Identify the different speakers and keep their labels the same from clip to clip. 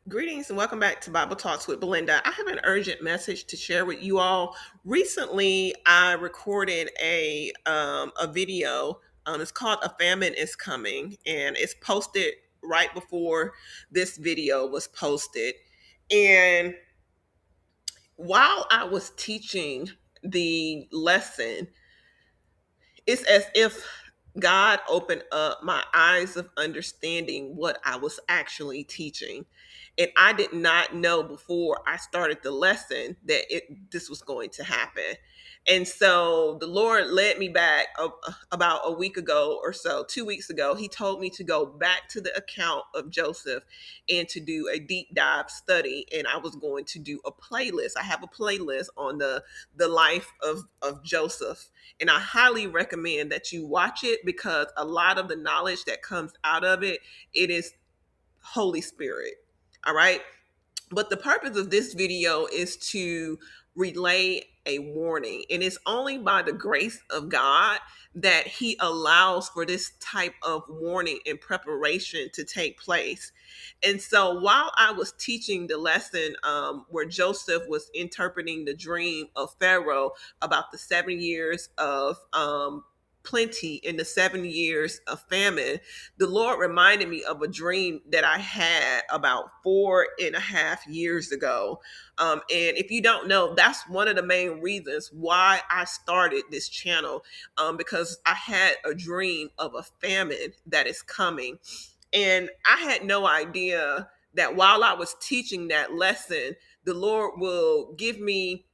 Speaker 1: Greetings and welcome back to Bible Talks with Belinda. I have an urgent message to share with you all. Recently, I recorded a video. It's called "A Famine is Coming," and it's posted right before this video was posted. And while I was teaching the lesson, it's as if God opened up my eyes of understanding what I was actually teaching. And I did not know before I started the lesson that this was going to happen. And so the Lord led me back about a week ago or so, 2 weeks ago. He told me to go back to the account of Joseph and to do a deep dive study. And I was going to do a playlist. I have a playlist on the life of Joseph, and I highly recommend that you watch it because a lot of the knowledge that comes out of it, it is Holy Spirit. All right. But the purpose of this video is to relay a warning. And it's only by the grace of God that He allows for this type of warning and preparation to take place. And so while I was teaching the lesson where Joseph was interpreting the dream of Pharaoh about the 7 years of plenty in the 7 years of famine, the Lord reminded me of a dream that I had about 4.5 years ago. And if you don't know, that's one of the main reasons why I started this channel, because I had a dream of a famine that is coming. And I had no idea that while I was teaching that lesson, the Lord will give me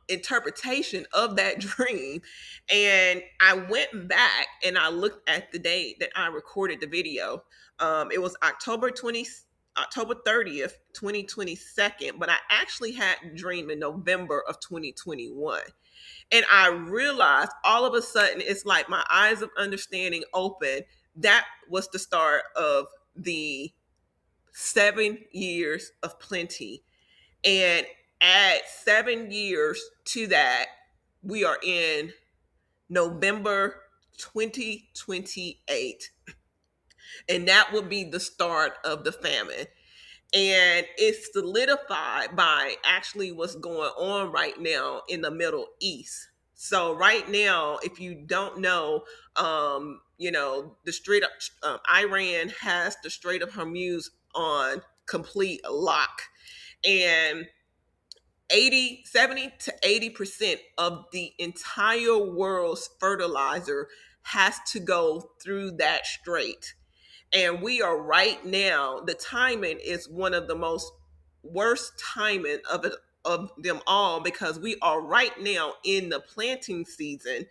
Speaker 1: interpretation of that dream. And I went back and I looked at the date that I recorded the video. It was October 30th, 2022, but I actually had a dream in November of 2021. And I realized all of a sudden, it's like my eyes of understanding open. That was the start of the 7 years of plenty. And add 7 years to that, we are in November 2028. And that will be the start of the famine. And it's solidified by actually what's going on right now in the Middle East. So right now, if you don't know, the Iran has the Strait of Hormuz on complete lock. And 70 to 80% of the entire world's fertilizer has to go through that strait. And we are right now, the timing is one of the most worst timing of them all, because we are right now in the planting season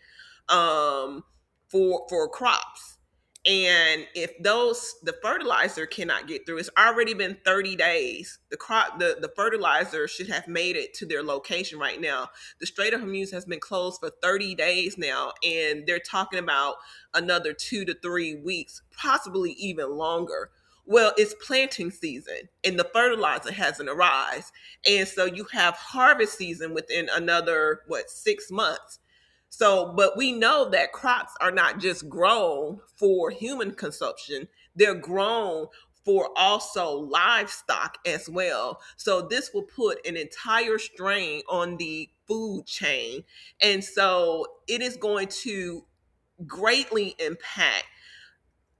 Speaker 1: um for crops. And if the fertilizer cannot get through, it's already been 30 days. The fertilizer should have made it to their location right now. The Strait of Hormuz has been closed for 30 days now, and they're talking about another 2 to 3 weeks, possibly even longer. Well, it's planting season and the fertilizer hasn't arrived. And so you have harvest season within another, 6 months. So, but we know that crops are not just grown for human consumption, they're grown for also livestock as well. So, this will put an entire strain on the food chain. And so, it is going to greatly impact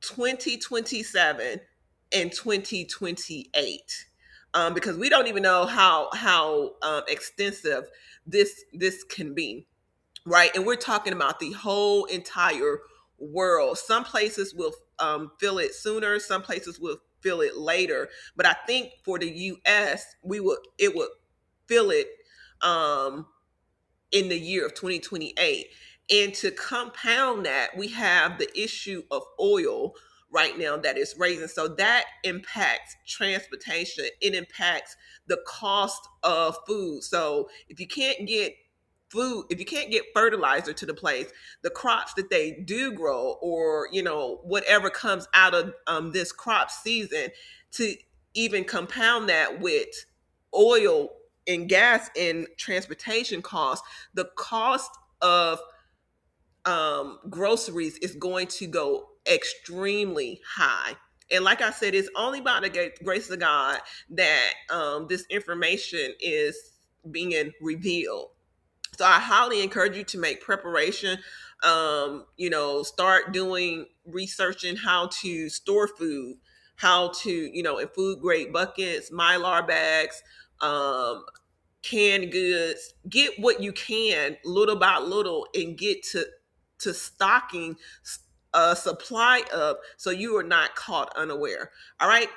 Speaker 1: 2027 and 2028. Because we don't even know how extensive this can be, right? And we're talking about the whole entire world. Some places will feel it sooner, some places will feel it later. But I think for the U.S., it would feel it um, in the year of 2028. And to compound that, we have the issue of oil right now that is raising. So that impacts transportation. It impacts the cost of food. So if you can't get food, if you can't get fertilizer to the place, the crops that they do grow, or whatever comes out of this crop season, to even compound that with oil and gas and transportation costs, the cost of groceries is going to go extremely high. And like I said, it's only by the grace of God that this information is being revealed. So I highly encourage you to make preparation. Start doing researching how to store food, how to, in food grade buckets, mylar bags, canned goods. Get what you can little by little and get to stocking a supply up so you are not caught unaware. All right.